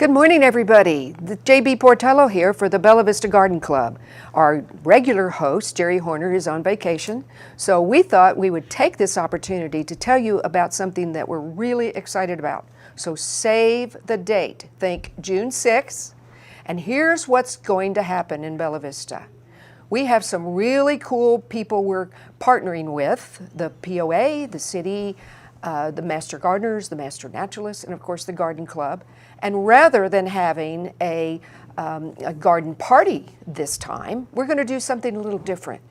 Good morning, everybody. JB Portillo here for the Bella Vista Garden Club. Our regular host, Jerry Horner, is on vacation, so we thought we would take this opportunity to tell you about something that we're really excited about. So save the date. Think June 6th, and here's what's going to happen in Bella Vista. We have some really cool people we're partnering with, the POA, the city, the Master Gardeners, the Master Naturalists, and of course the Garden Club. And rather than having a garden party this time, we're going to do something a little different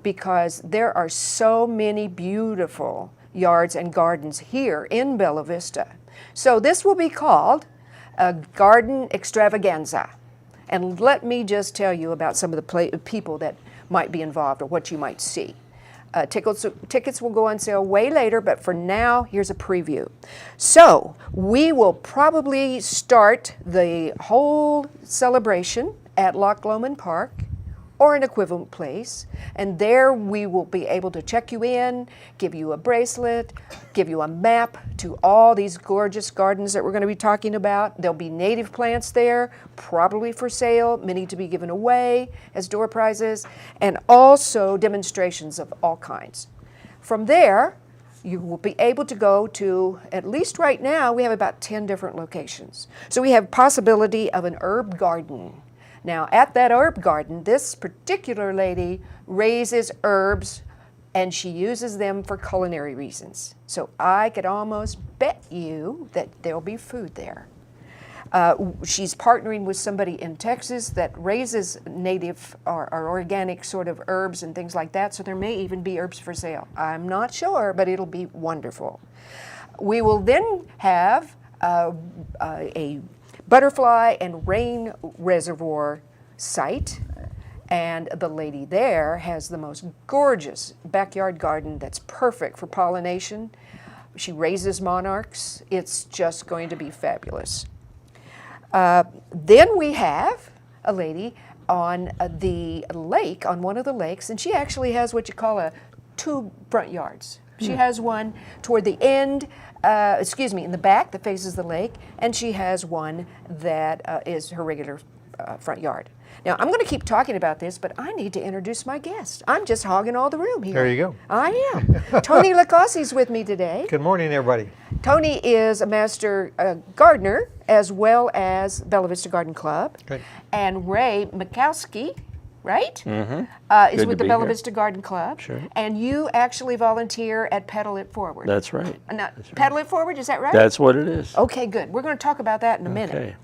because there are so many beautiful yards and gardens here in Bella Vista. So this will be called a Garden Extravaganza. And let me just tell you about some of the people that might be involved or what you might see. Tickets will go on sale way later, but for now, here's a preview. So we will probably start the whole celebration at Loch Lomond Park or an equivalent place, and there we will be able to check you in, give you a bracelet, give you a map to all these gorgeous gardens that we're going to be talking about. There'll be native plants there, probably for sale, many to be given away as door prizes, and also demonstrations of all kinds. From there, you will be able to go to, at least right now, we have about 10 different locations. So we have possibility of an herb garden. Now, at that herb garden, this particular lady raises herbs and she uses them for culinary reasons. So I could almost bet you that there'll be food there. She's partnering with somebody in Texas that raises native or organic sort of herbs and things like that, so there may even be herbs for sale. I'm not sure, but it'll be wonderful. We will then have a butterfly and rain reservoir site, and the lady there has the most gorgeous backyard garden that's perfect for pollination. She raises monarchs. It's just going to be fabulous. Then we have a lady on the lake, on one of the lakes, and she actually has what you call two front yards. She has one toward the end, in the back that faces the lake, and she has one that is her regular front yard. Now, I'm going to keep talking about this, but I need to introduce my guest. I'm just hogging all the room here. There you go. I am. Tony LiCausi is with me today. Good morning, everybody. Tony is a master gardener as well as Bella Vista Garden Club. Good. And Ray Matkowski, right? Mm-hmm. Is with the Bella Vista Garden Club. Sure. And you actually volunteer at Petal It Forward. That's right. Now, Petal It Forward, is that right? That's what it is. Okay, good. We're going to talk about that in a minute. Okay.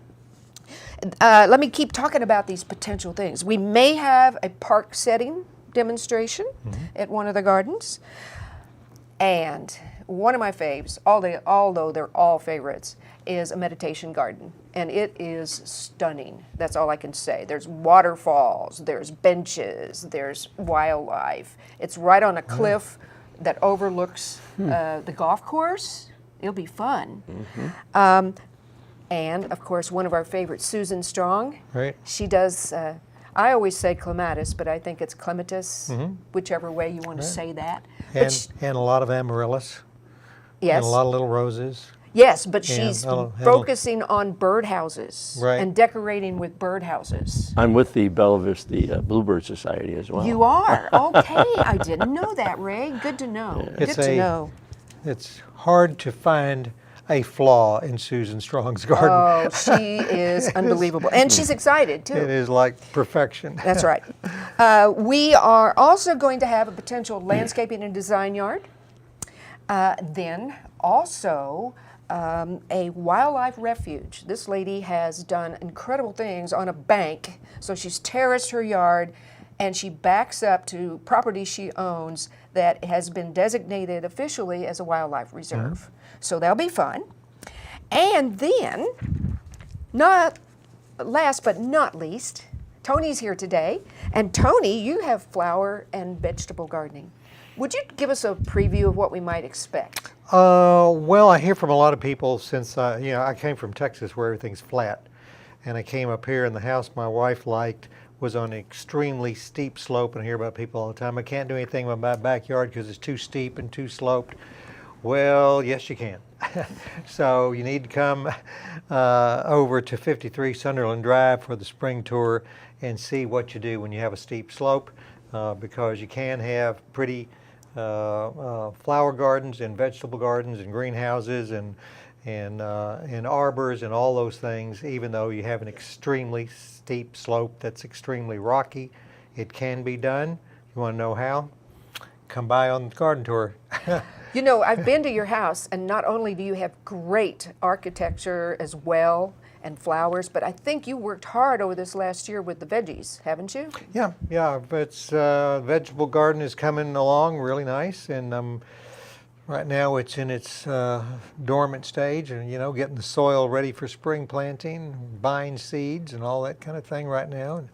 Let me keep talking about these potential things. We may have a park setting demonstration at one of the gardens. And one of my faves, although they're all favorites, is a meditation garden. And it is stunning. That's all I can say. There's waterfalls, there's benches, there's wildlife. It's right on a cliff that overlooks the golf course. It'll be fun. And of course, one of our favorites, Susan Strong. Right. She does, I always say clematis, but I think it's clematis, whichever way you want to say that. And a lot of amaryllis. Yes. And a lot of little roses. Yes, but she's and focusing on birdhouses Right. and decorating with birdhouses. I'm with the Bella Vista Bluebird Society as well. You are? Okay. I didn't know that, Ray. Good to know. Yeah. Good to know. It's hard to find a flaw in Susan Strong's garden. Oh, she is unbelievable. And she's excited, too. It is like perfection. That's right. We are also going to have a potential landscaping and design yard. Then also a wildlife refuge. This lady has done incredible things on a bank. So she's terraced her yard and she backs up to property she owns that has been designated officially as a wildlife reserve. So that'll be fun. And then, not last but not least, Tony's here today. And Tony, you have flower and vegetable gardening. Would you give us a preview of what we might expect? Well, I hear from a lot of people since I came from Texas where everything's flat. And I came up here and the house my wife liked was on an extremely steep slope, and I hear about people all the time, I can't do anything with my backyard because it's too steep and too sloped. Well, yes you can. So you need to come over to 53 Sunderland Drive for the spring tour and see what you do when you have a steep slope, because you can have pretty flower gardens and vegetable gardens and greenhouses and arbors and all those things, even though you have an extremely steep slope that's extremely rocky. It can be done. You want to know how? Come by on the garden tour. You know, I've been to your house, and not only do you have great architecture as well and flowers, but I think you worked hard over this last year with the veggies, haven't you? Yeah, it's vegetable garden is coming along really nice, and right now it's in its dormant stage, and getting the soil ready for spring planting, buying seeds and all that kind of thing right now. And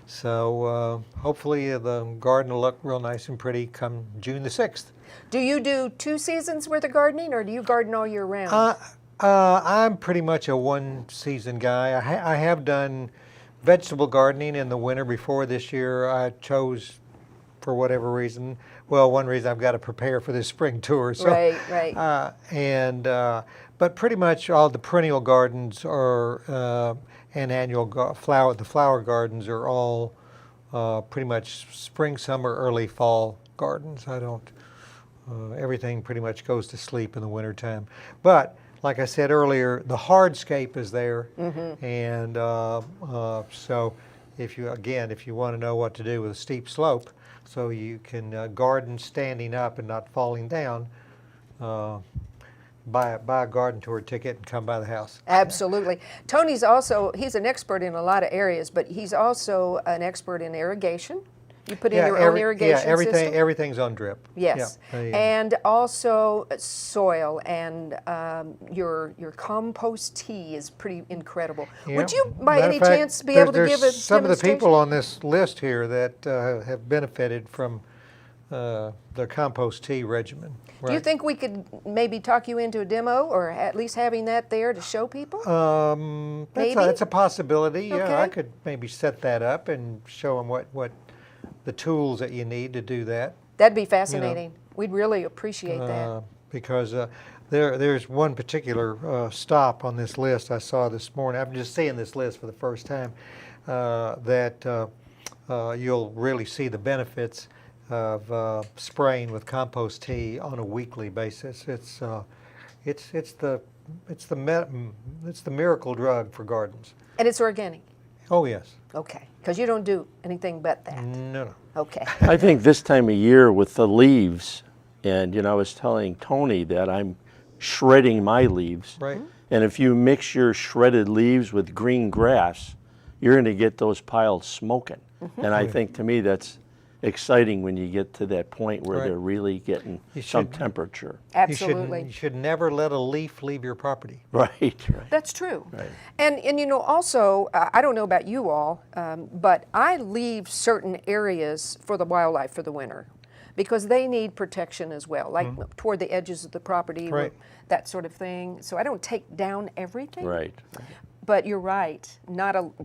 so hopefully the garden will look real nice and pretty come June the 6th. Do you do 2 seasons worth of gardening, or do you garden all year round? I'm pretty much a one-season guy. I have done vegetable gardening in the winter before. This year I chose, for whatever reason, well, one reason I've got to prepare for this spring tour. So, right. But pretty much all the perennial gardens are and annual the flower gardens are all pretty much spring, summer, early fall gardens. I don't. Everything pretty much goes to sleep in the wintertime. But like I said earlier, the hardscape is there, and so if you want to know what to do with a steep slope, so you can garden standing up and not falling down, buy a garden tour ticket and come by the house. Absolutely. Tony's he's an expert in a lot of areas, but he's also an expert in irrigation. You put in your own irrigation system? Everything's on drip. Yes, yeah. And also soil, and your compost tea is pretty incredible. Yeah. Would you, by any chance, be able to give a There's some of the demonstration? people on this list here that have benefited from the compost tea regimen. Right? Do you think we could maybe talk you into a demo, or at least having that there to show people? That's a possibility. Okay. Yeah, I could maybe set that up and show them what the tools that you need to do that. That'd be fascinating. We'd really appreciate that. Because there's one particular stop on this list I saw this morning. I'm just seeing this list for the first time. That you'll really see the benefits of spraying with compost tea on a weekly basis. It's the miracle drug for gardens. And it's organic. Oh yes. Okay, because you don't do anything but that. No. Okay. I think this time of year with the leaves, and I was telling Tony that I'm shredding my leaves. Right. And if you mix your shredded leaves with green grass, you're going to get those piles smoking. And I think to me that's exciting when you get to that point where they're really getting some temperature. Absolutely. You should never let a leaf leave your property. Right. That's true. Right. And also, I don't know about you all, but I leave certain areas for the wildlife for the winter because they need protection as well, like toward the edges of the property, or that sort of thing. So I don't take down everything. Right. But you're right.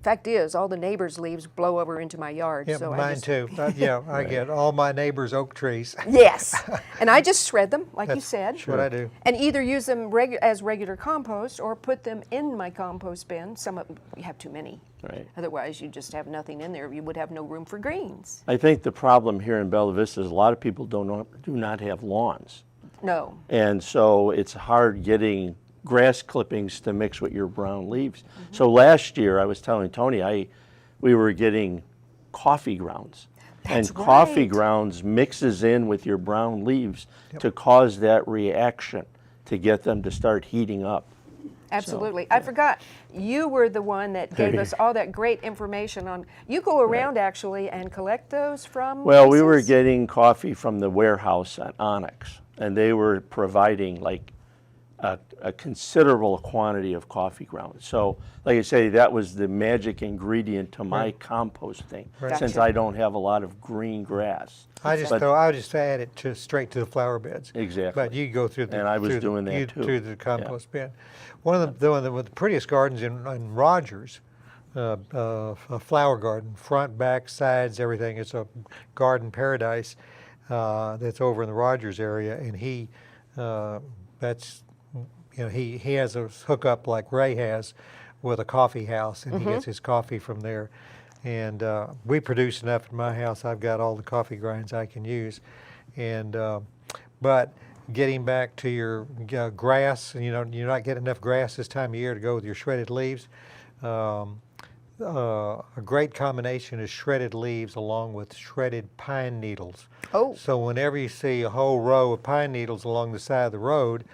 Fact is, all the neighbors' leaves blow over into my yard. Yeah, so mine too. I get all my neighbors' oak trees. Yes, and I just shred them, like you said. That's what I do. And either use them as regular compost or put them in my compost bin. Some of you have too many. Right. Otherwise, you just have nothing in there. You would have no room for greens. I think the problem here in Bella Vista is a lot of people do not have lawns. No. And so it's hard getting grass clippings to mix with your brown leaves. So last year, I was telling Tony, we were getting coffee grounds. That's and coffee right. grounds mixes in with your brown leaves to cause that reaction to get them to start heating up. Absolutely. I forgot. You were the one that gave us all that great information on. You go around actually and collect those from. Well, we places? were getting coffee from the warehouse at Onyx, and they were providing like a considerable quantity of coffee grounds. So, like I say, that was the magic ingredient to my composting, since Gotcha. I don't have a lot of green grass. I just add it straight to the flower beds. Exactly. But you go through the And I was doing that too. through the compost bin. One of the prettiest gardens in Rogers, a flower garden, front, back, sides, everything. It's a garden paradise that's over in the Rogers area, and that's he has a hookup like Ray has with a coffee house, and he gets his coffee from there. And we produce enough in my house. I've got all the coffee grinds I can use. And but getting back to your grass, you're not getting enough grass this time of year to go with your shredded leaves. A great combination is shredded leaves along with shredded pine needles. Oh. So whenever you see a whole row of pine needles along the side of the road,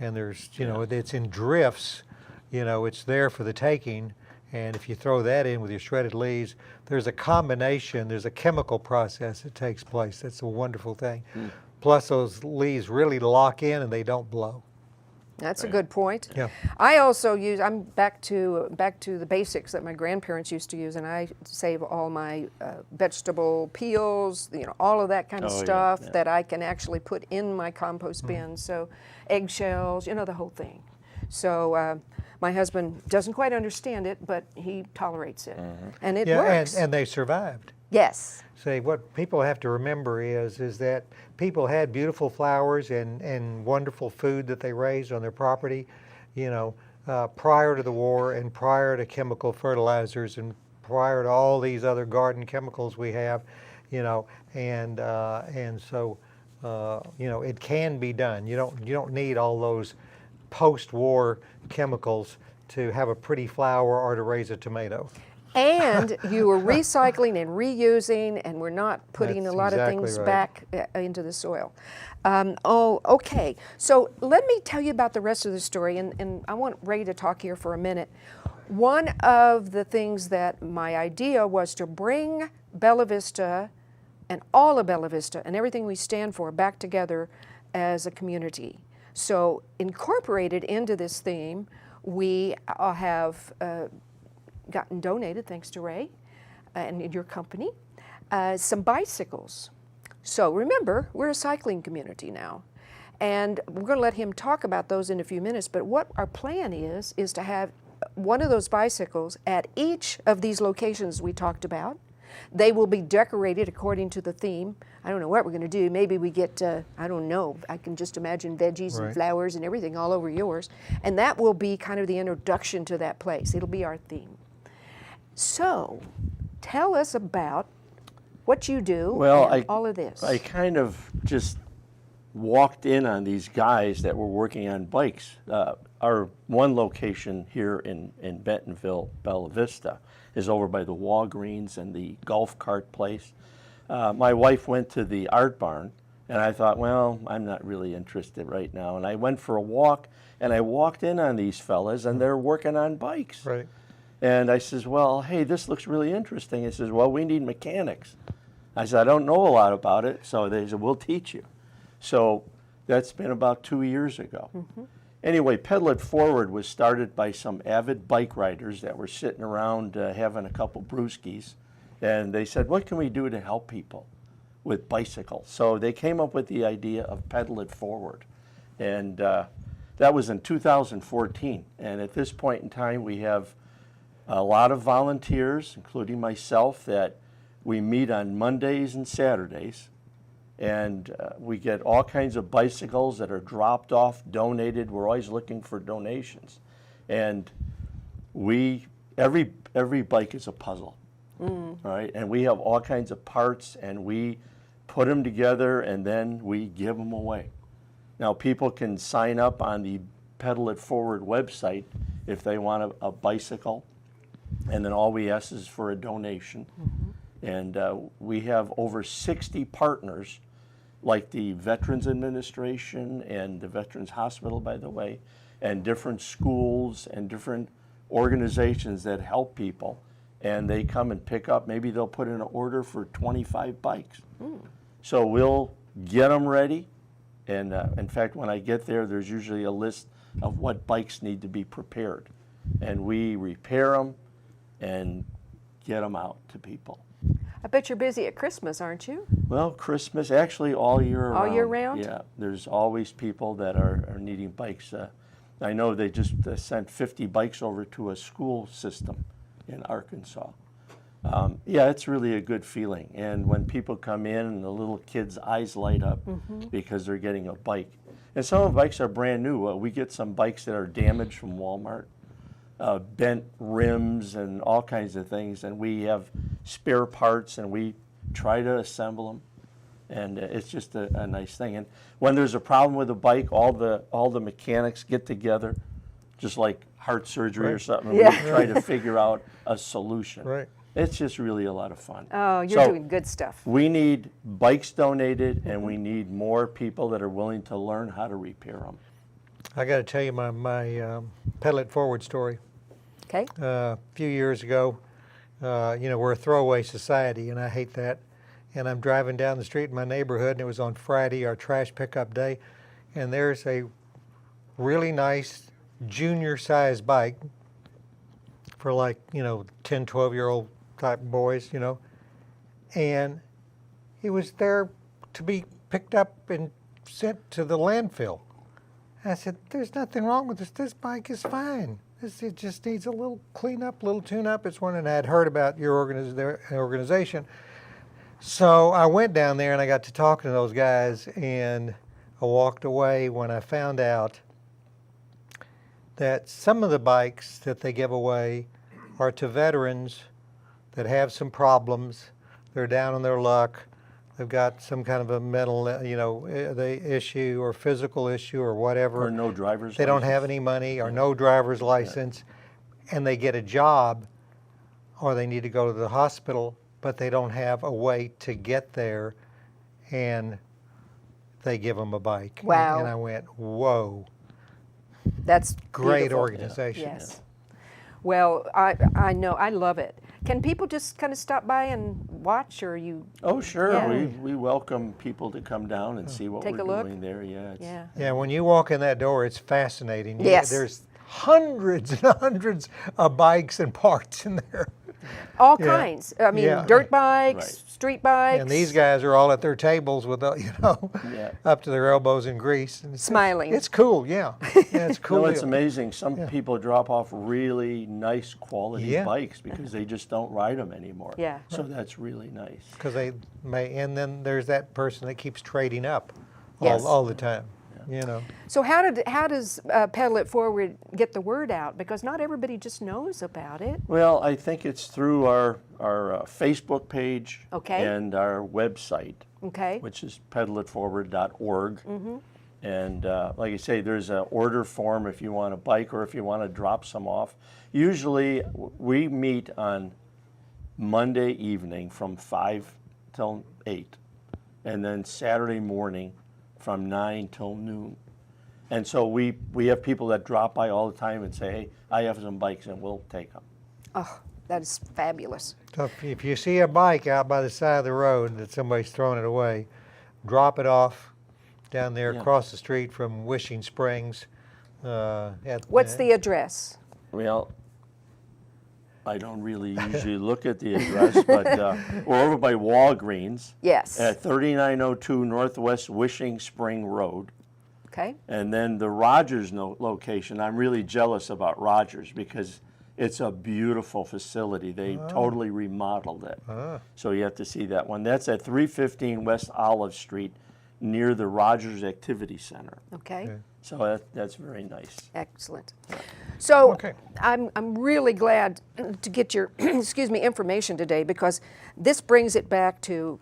and there's, it's in drifts, it's there for the taking. And if you throw that in with your shredded leaves, there's a combination, there's a chemical process that takes place. That's a wonderful thing. Plus those leaves really lock in and they don't blow. That's a good point. Yeah. I also use, I'm back to the basics that my grandparents used to use, and I save all my vegetable peels, all of that kind of stuff that I can actually put in my compost bin. So eggshells, the whole thing. So my husband doesn't quite understand it, but he tolerates it, and it works. And they survived. Yes. See, what people have to remember is that people had beautiful flowers and wonderful food that they raised on their property, prior to the war and prior to chemical fertilizers and prior to all these other garden chemicals we have, and so it can be done. You don't need all those post-war chemicals to have a pretty flower or to raise a tomato. And you are recycling and reusing, and we're not putting That's a lot exactly of things right. back into the soil. Okay. So let me tell you about the rest of the story, and I want Ray to talk here for a minute. One of the things that my idea was to bring Bella Vista and all of Bella Vista and everything we stand for back together as a community. So incorporated into this theme, we have gotten donated, thanks to Ray and your company, some bicycles. So remember, we're a cycling community now. And we're going to let him talk about those in a few minutes, but what our plan is to have one of those bicycles at each of these locations we talked about. They will be decorated according to the theme. I don't know what we're going to do. Maybe we get, I don't know, I can just imagine veggies and flowers and everything all over yours. And that will be kind of the introduction to that place. It'll be our theme. So, tell us about what you do and all of this. I kind of just walked in on these guys that were working on bikes. Our one location here in Bentonville, Bella Vista, is over by the Walgreens and the golf cart place. My wife went to the art barn, and I thought, well, I'm not really interested right now. And I went for a walk, and I walked in on these fellas, and they're working on bikes. Right. And I says, well, hey, this looks really interesting. He says, well, we need mechanics. I said, I don't know a lot about it. So they said, we'll teach you. So that's been about 2 years ago. Anyway, Petal It Forward was started by some avid bike riders that were sitting around having a couple brewskis. And they said, what can we do to help people with bicycles? So they came up with the idea of Petal It Forward. And that was in 2014. And at this point in time, we have a lot of volunteers, including myself, that we meet on Mondays and Saturdays. And we get all kinds of bicycles that are dropped off, donated. We're always looking for donations. And every bike is a puzzle, right? And we have all kinds of parts, and we put them together, and then we give them away. Now, people can sign up on the Petal It Forward website if they want a bicycle, and then all we ask is for a donation. And we have over 60 partners, like the Veterans Administration and the Veterans Hospital, by the way, and different schools and different organizations that help people. And they come and pick up, maybe they'll put in an order for 25 bikes. So we'll get them ready. And in fact, when I get there, there's usually a list of what bikes need to be prepared. And we repair them and get them out to people. I bet you're busy at Christmas, aren't you? Well, Christmas, actually all year round. All year round? Yeah, there's always people that are needing bikes. I know they just sent 50 bikes over to a school system in Arkansas. Yeah, it's really a good feeling. And when people come in and the little kids' eyes light up because they're getting a bike. And some of the bikes are brand new. We get some bikes that are damaged from Walmart, bent rims and all kinds of things, and we have spare parts and we try to assemble them. And it's just a nice thing. And when there's a problem with a bike, all the mechanics get together, just like heart surgery or something, and we try to figure out a solution. Right. It's just really a lot of fun. Oh, you're doing good stuff. We need bikes donated, and we need more people that are willing to learn how to repair them. I got to tell you my Petal It Forward story. Okay. A few years ago, we're a throwaway society, and I hate that. And I'm driving down the street in my neighborhood, and it was on Friday, our trash pickup day, and there's a really nice junior-sized bike for like, 10, 12-year-old type boys, and it was there to be picked up and sent to the landfill. I said, there's nothing wrong with this. This bike is fine. It just needs a little cleanup, a little tune-up. It's one, and I had heard about your organization. So I went down there and I got to talking to those guys, and I walked away when I found out that some of the bikes that they give away are to veterans that have some problems. They're down on their luck. They've got some kind of a mental, issue or physical issue or whatever. Or no driver's They don't have any money or no driver's license, and they get a job or they need to go to the hospital, but they don't have a way to get there, and they give them a bike. Wow. And I went, whoa. That's Great beautiful. organization. Yes. Well, I know, I love it. Can people just kind of stop by and watch, or you? Oh, sure. Yeah. We welcome people to come down and see what Take we're a look. doing there. Yeah. Yeah. Yeah, when you walk in that door, it's fascinating. Yes. There's hundreds and hundreds of bikes and parts in there. All Yeah. kinds. I mean, Yeah. dirt bikes, Right. street bikes. And these guys are all at their tables with, Yeah. up to their elbows in grease. And Smiling. It's cool, yeah. Yeah, it's cool. No, it's deal. amazing. Some people drop off really nice quality Yeah. bikes because they just don't ride them anymore. Yeah. So that's really nice. Because they may, and then there's that person that keeps trading up Yes. all the time, So how does Petal It Forward get the word out? Because not everybody just knows about it. Well, I think it's through our Facebook page Okay. and our website, Okay. which is petalitforward.org. And like I say, there's an order form if you want a bike or if you want to drop some off. Usually we meet on Monday evening from 5 till 8, and then Saturday morning from 9 till noon. And so we have people that drop by all the time and say, hey, I have some bikes, and we'll take them. Oh, that is fabulous. So if you see a bike out by the side of the road that somebody's throwing it away, drop it off down there Yeah. across the street from Wishing Springs. What's the address? Well, I don't really usually look at the address, but we're over by Walgreens Yes. at 3902 Northwest Wishing Spring Road. Okay. And then the Rogers location, I'm really jealous about Rogers because it's a beautiful facility. They totally remodeled it. So you have to see that one. That's at 315 West Olive Street near the Rogers Activity Center. Okay. So that's very nice. Excellent. So Okay. I'm really glad to get your information today, because this brings it back to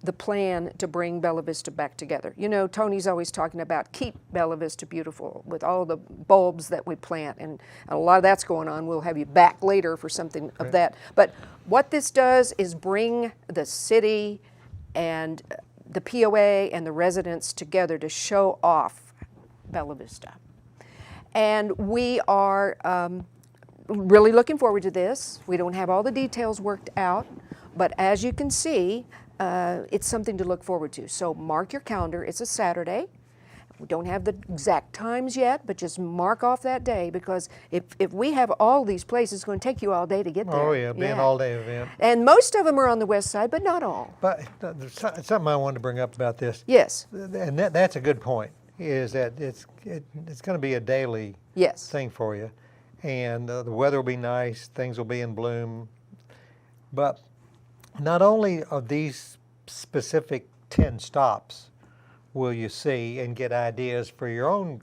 the plan to bring Bella Vista back together. You know, Tony's always talking about keep Bella Vista beautiful with all the bulbs that we plant, and a lot of that's going on. We'll have you back later for something of that. But what this does is bring the city and the POA and the residents together to show off Bella Vista. And we are really looking forward to this. We don't have all the details worked out, but as you can see, it's something to look forward to. So mark your calendar. It's a Saturday. We don't have the exact times yet, but just mark off that day, because if we have all these places, it's going to take you all day to get there. Oh, yeah, be an all-day event. And most of them are on the west side, but not all. But there's something I wanted to bring up about this, Yes, and that's a good point, is that it's going to be a daily yes. thing for you. And the weather will be nice, things will be in bloom. But not only are these specific 10 stops will you see and get ideas for your own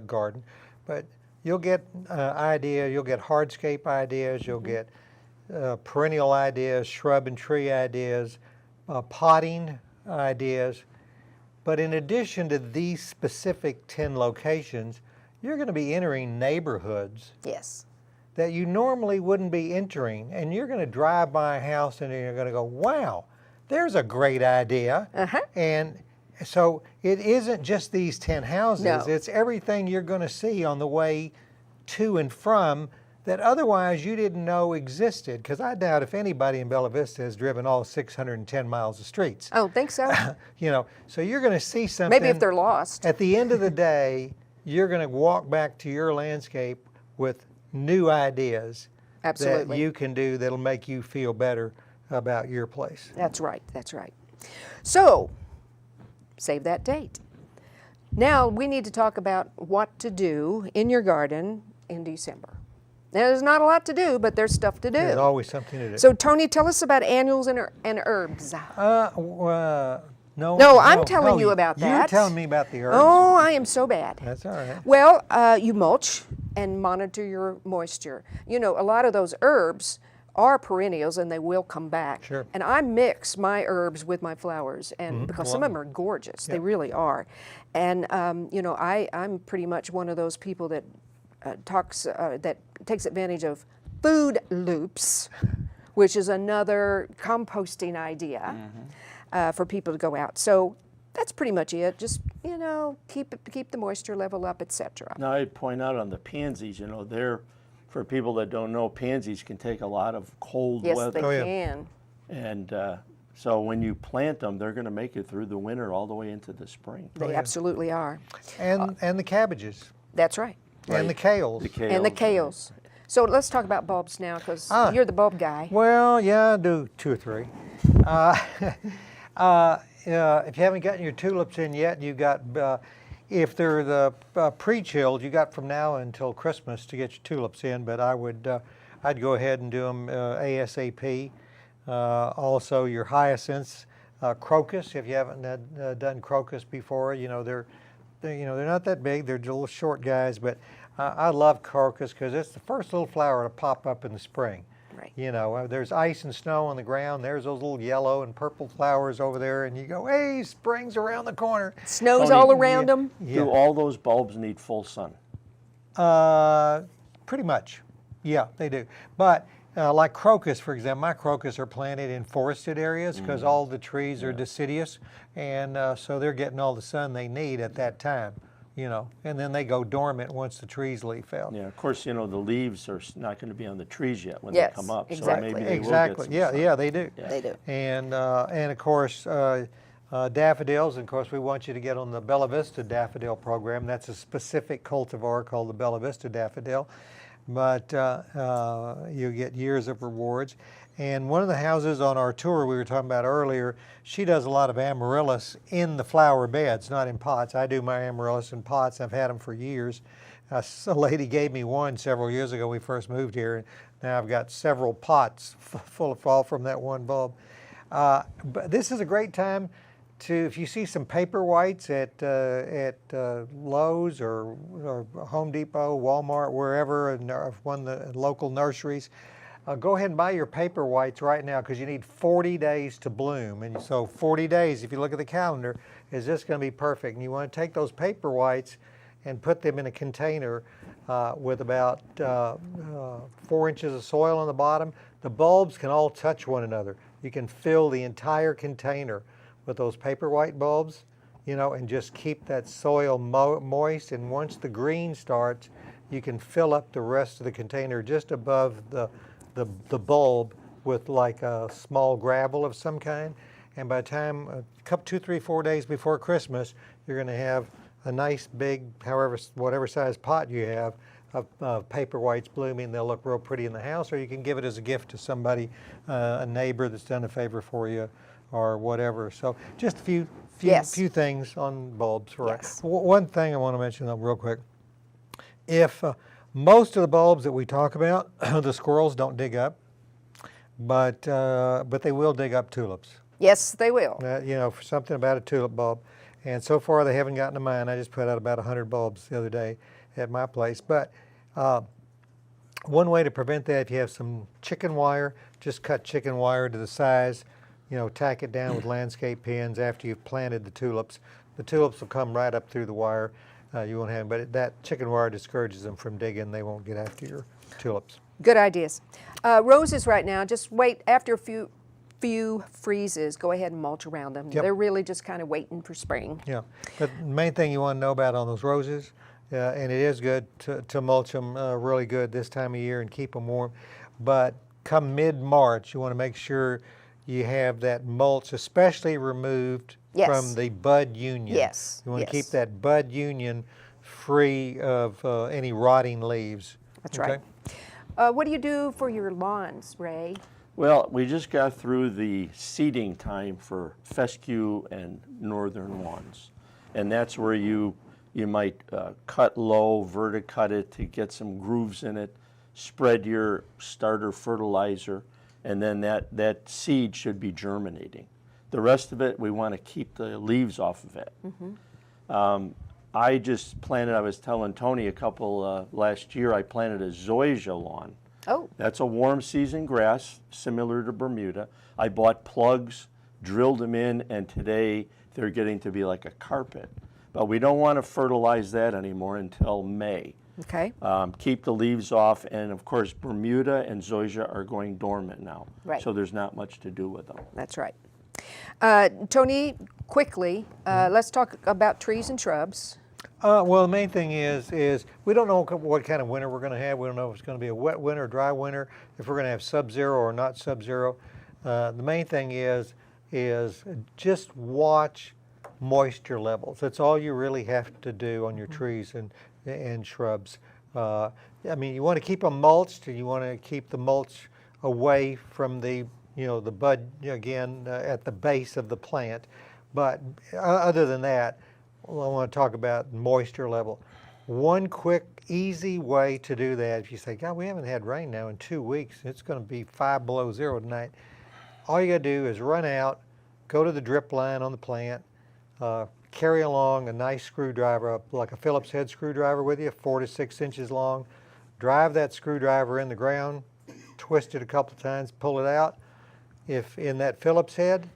garden. But you'll get you'll get hardscape ideas, you'll get perennial ideas, shrub and tree ideas, potting ideas. But in addition to these specific 10 locations, you're going to be entering neighborhoods Yes. that you normally wouldn't be entering. And you're going to drive by a house and you're going to go, wow, there's a great idea. And so it isn't just these 10 houses, No. it's everything you're going to see on the way to and from that otherwise you didn't know existed. Because I doubt if anybody in Bella Vista has driven all 610 miles of streets. I don't think so. You know, so you're going to see something. Maybe if they're lost. At the end of the day, you're going to walk back to your landscape with new ideas that Absolutely. you can do that'll make you feel better about your place. That's right. That's right. So, save that date. Now we need to talk about what to do in your garden in December. Now, there's not a lot to do, but there's stuff to do. There's always something to do. So, Tony, tell us about annuals and herbs. No, I'm telling you about that. You're telling me about the herbs. Oh, I am so bad. That's all right. Well, you mulch and monitor your moisture. You know, a lot of those herbs are perennials and they will come back. Sure. And I mix my herbs with my flowers, and because some of them are gorgeous, they really are. And you know, I'm pretty much one of those people that that takes advantage of food loops, which is another composting idea for people to go out. So that's pretty much it. Just, you know, keep the moisture level up, etc. Now I'd point out on the pansies, you know, for people that don't know, pansies can take a lot of cold Yes, weather. they can. And so when you plant them, they're going to make it through the winter all the way into the spring. They absolutely are. And the cabbages. That's right. And the kales. And the kales. So let's talk about bulbs now, because you're the bulb guy. Well, yeah, I do 2 or 3. If you haven't gotten your tulips in yet, you've got, if they're the pre-chilled, you got from now until Christmas to get your tulips in, but I'd go ahead and do them ASAP. Also your hyacinths, crocus, if you haven't done crocus before, you know, they're not that big, they're little short guys, but I love crocus because it's the first little flower to pop up in the spring. Right. You know, there's ice and snow on the ground, there's those little yellow and purple flowers over there, and you go, hey, spring's around the corner. Snow's Tony, all around them. Do all those bulbs need full sun? Pretty much, yeah, they do. But like crocus, for example, my crocus are planted in forested areas because all the trees are deciduous, and so they're getting all the sun they need at that time, you know, and then they go dormant once the trees leaf out. Yeah, of course, you know, the leaves are not going to be on the trees yet when Yes, they come up. exactly. So maybe they Exactly, will get yeah, some sun. yeah, they do. Yeah. They do. And of course, daffodils, and of course we want you to get on the Bella Vista daffodil program. That's a specific cultivar called the Bella Vista daffodil, but you get years of rewards. And one of the houses on our tour we were talking about earlier, she does a lot of amaryllis in the flower beds, not in pots. I do my amaryllis in pots. I've had them for years. A lady gave me one several years ago when we first moved here, and now I've got several pots full of fall from that one bulb. But this is a great time to, if you see some paper whites at Lowe's or Home Depot, Walmart, wherever, and one of the local nurseries, go ahead and buy your paper whites right now because you need 40 days to bloom. And so 40 days, if you look at the calendar, is just going to be perfect. And you want to take those paper whites and put them in a container with about 4 inches of soil on the bottom. The bulbs can all touch one another. You can fill the entire container with those paper white bulbs, you know, and just keep that soil moist. And once the green starts, you can fill up the rest of the container just above the bulb with like a small gravel of some kind. And by the time, 2, 3, 4 days before Christmas, you're going to have a nice big, whatever size pot you have, of paper whites blooming. They'll look real pretty in the house, or you can give it as a gift to somebody, a neighbor that's done a favor for you, or whatever. So just a few things on bulbs. Right. Yes. One thing I want to mention though, real quick. If most of the bulbs that we talk about, the squirrels don't dig up, but they will dig up tulips. Yes, they will. You know, for something about a tulip bulb. And so far they haven't gotten to mine. I just put out about 100 bulbs the other day at my place. But one way to prevent that, if you have some chicken wire, just cut chicken wire to the size, you know, tack it down with landscape pins after you've planted the tulips. The tulips will come right up through the wire. You won't have them, but that chicken wire discourages them from digging. They won't get after your tulips. Good ideas. Roses right now, just wait after a few freezes, go ahead and mulch around them. Yep. They're really just kind of waiting for spring. Yeah, but the main thing you want to know about on those roses, and it is good to mulch them really good this time of year and keep them warm, but come mid-March, you want to make sure you have that mulch, especially removed Yes. from the bud union. Yes, You want yes. to keep that bud union free of any rotting leaves. That's okay? right. What do you do for your lawns, Ray? Well, we just got through the seeding time for fescue and northern lawns. And that's where you might cut low, verticut it to get some grooves in it, spread your starter fertilizer, and then that seed should be germinating. The rest of it, we want to keep the leaves off of it. I just planted, I was telling Tony a couple last year, I planted a zoysia lawn. Oh, That's a warm season grass, similar to Bermuda. I bought plugs, drilled them in, and today they're getting to be like a carpet. But we don't want to fertilize that anymore until May. okay. Keep the leaves off, and of course Bermuda and zoysia are going dormant now. Right. So there's not much to do with them. That's right. Tony, quickly, let's talk about trees and shrubs. Well, the main thing is we don't know what kind of winter we're going to have. We don't know if it's going to be a wet winter, dry winter, if we're going to have sub-zero or not sub-zero. The main thing is just watch moisture levels. That's all you really have to do on your trees and shrubs. I mean, you want to keep them mulched, and you want to keep the mulch away from the the bud again at the base of the plant. But other than that, well, I want to talk about moisture level. One quick, easy way to do that, if you say, God, we haven't had rain now in 2 weeks, it's going to be 5 below zero tonight. All you got to do is run out, go to the drip line on the plant, carry along a nice screwdriver, up like a Phillips head screwdriver with you, 4 to 6 inches long. Drive that screwdriver in the ground, twist it a couple times, pull it out. If in that Phillips head,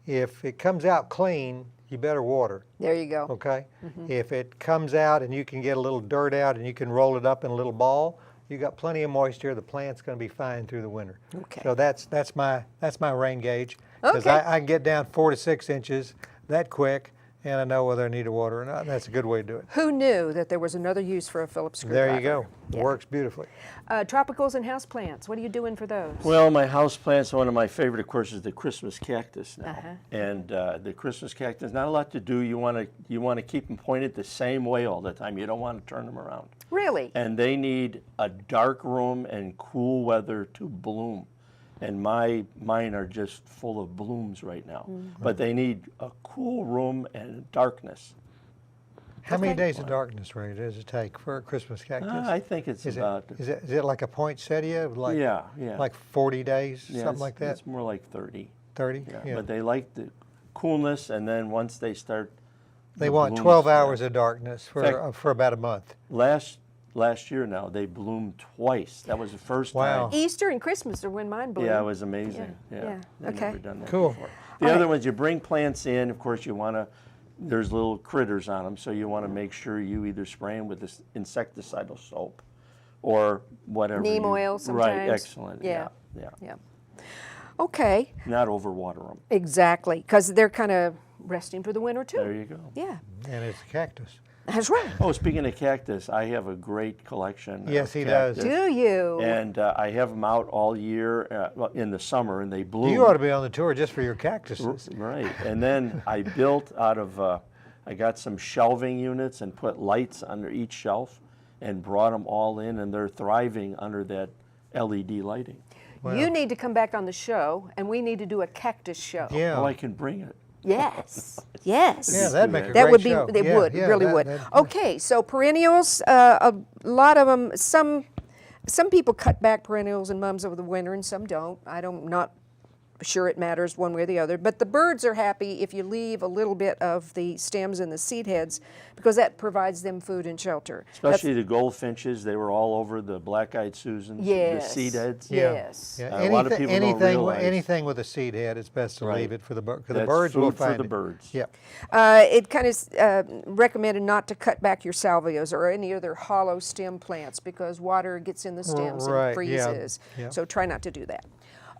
if it comes out clean, you better water. There you go. Okay? If it comes out and you can get a little dirt out and you can roll it up in a little ball, you got plenty of moisture. The plant's going to be fine through the winter. Okay. So that's my rain gauge, because Okay. I can get down 4 to 6 inches that quick, and I know whether I need to water or not. That's a good way to do it. Who knew that there was another use for a Phillips screwdriver? There you go. Yeah. Works beautifully. Tropicals and houseplants, what are you doing for those? Well, my houseplants, one of my favorite, of course, is the Christmas cactus now. Uh-huh. And the Christmas cactus, not a lot to do. You want to keep them pointed the same way all the time. You don't want to turn them around. Really? And they need a dark room and cool weather to bloom. And mine are just full of blooms right now. But they need a cool room and darkness. How many Okay. days of darkness, Ray, does it take for a Christmas cactus? I think it's is about, it like a poinsettia? Like, yeah. like 40 days, Yeah, something like that? It's more like 30. 30? Yeah. But they like the coolness, and then once they start, They the want blooms 12 start. hours of darkness for about a month. Last year now, they bloomed twice. That was the first Wow. time. Easter and Christmas are when mine bloom. Yeah, it was amazing. Yeah, Yeah. yeah. I've Okay. never done that Cool. before. The All other right. ones, you bring plants in, of course you want to, there's little critters on them, so you want to make sure you either spray them with this insecticidal soap or whatever. Neem oil Right, sometimes. excellent. Yeah. Yeah. Yeah. Okay, Not overwater them. exactly, because they're kind of resting for the winter too. There you go. Yeah, And it's a cactus. that's right. Oh, speaking of cactus, I have a great collection. Yes, of he does. cactus. Do you? And I have them out all year well, in the summer, and they bloom. You ought to be on the tour just for your cactuses. Right. And then I built out of, I got some shelving units and put lights under each shelf and brought them all in, and they're thriving under that LED lighting. Wow. You need to come back on the show, and we need to do a cactus show. Yeah. Oh, I can bring it. Yes. Yes. Yeah, that'd make a That great would be. show. They Yeah, would. yeah, Really that- would. that- Okay. So perennials. A lot of them. Some people cut back perennials and mums over the winter, and some don't. I'm not sure it matters one way or the other. But the birds are happy if you leave a little bit of the stems and the seed heads, because that provides them food and shelter. Especially the goldfinches, they were all over the black-eyed Susans, Yes. the seed heads. Yes. Yeah. A lot of people don't realize. Anything with a seed head, it's best to Right. leave it for the birds. Because the That's birds will food for find the it. birds. Yep. It kind of recommended not to cut back your salvias or any other hollow stem plants, because water gets in the stems Right, and freezes. yeah. So try not to do that.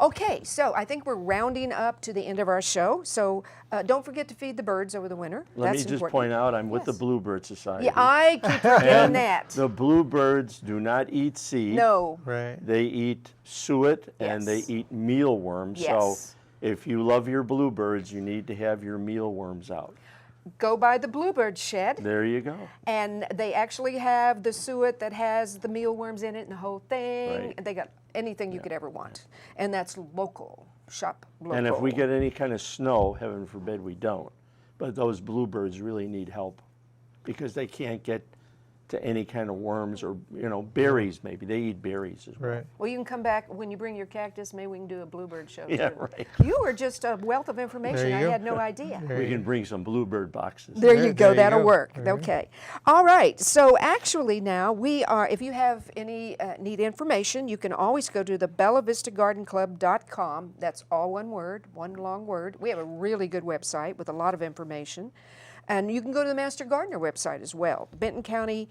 Okay, so I think we're rounding up to the end of our show. So don't forget to feed the birds over the winter. Let That's me just important. point out, I'm with the Yes. Bluebird Society. Yeah, I keep forgetting and that. the bluebirds do not eat seed. No. Right. They eat suet and they Yes. eat mealworms. Yes. So if you love your bluebirds, you need to have your mealworms out. Go by the Bluebird Shed, There you go. and they actually have the suet that has the mealworms in it and the whole thing. Right. And they got anything you could ever want. And that's local. Shop local. And if we get any kind of snow, heaven forbid we don't, but those bluebirds really need help because they can't get to any kind of worms or, berries maybe. They eat berries as well. Right. Well, you can come back when you bring your cactus. Maybe we can do a bluebird show. Yeah, too. right. You were just a wealth of information. There you I go. had no idea. We can bring some bluebird boxes. There you There go. you That'll go. work. There you go. Okay. All right. So actually now we are, if you have any need information, you can always go to the BellaVistaGardenClub.com. That's all one word, one long word. We have a really good website with a lot of information. And you can go to the Master Gardener website as well. Benton County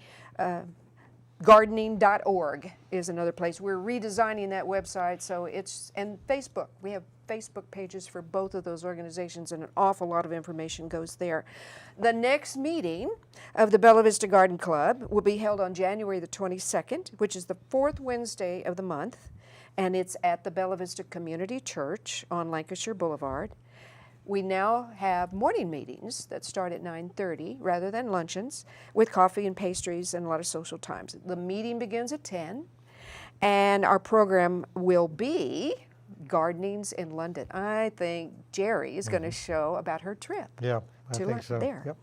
Gardening.org is another place. We're redesigning that website, so and Facebook. We have Facebook pages for both of those organizations, and an awful lot of information goes there. The next meeting of the Bella Vista Garden Club will be held on January the 22nd, which is the fourth Wednesday of the month, and it's at the Bella Vista Community Church on Lancashire Boulevard. We now have morning meetings that start at 9:30 rather than luncheons, with coffee and pastries and a lot of social times. The meeting begins at 10, and our program will be Gardenings in London. I think Jerry is going to show about her trip. Yeah, I to think so. there. Yep.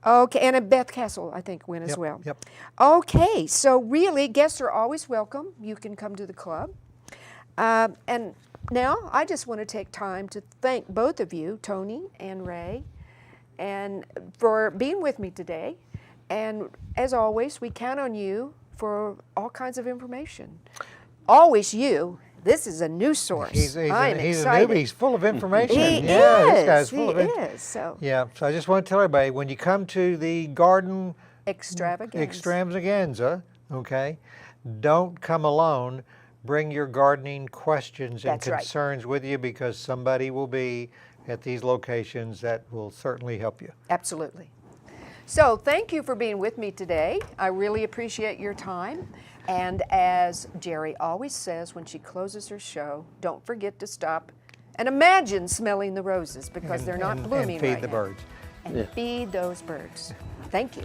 Okay, and Beth Castle, I think, went as Yep, well. yep. Okay, so really, guests are always welcome. You can come to the club. And now I just want to take time to thank both of you, Tony and Ray, and for being with me today. And as always, we count on you for all kinds of information. Always you. This is a news source. He's a I'm newbie. excited. He's full of information. He yeah, is. this guy's full he of it. is. So Yeah, so I just want to tell everybody, when you come to the Garden extravaganza. okay, don't come alone. Bring your gardening questions and That's right. concerns with you, because somebody will be at these locations that will certainly help you. Absolutely. So thank you for being with me today. I really appreciate your time. And as Jerry always says when she closes her show, don't forget to stop and imagine smelling the roses, because they're not blooming and feed right the now. birds. And feed those birds. Thank you.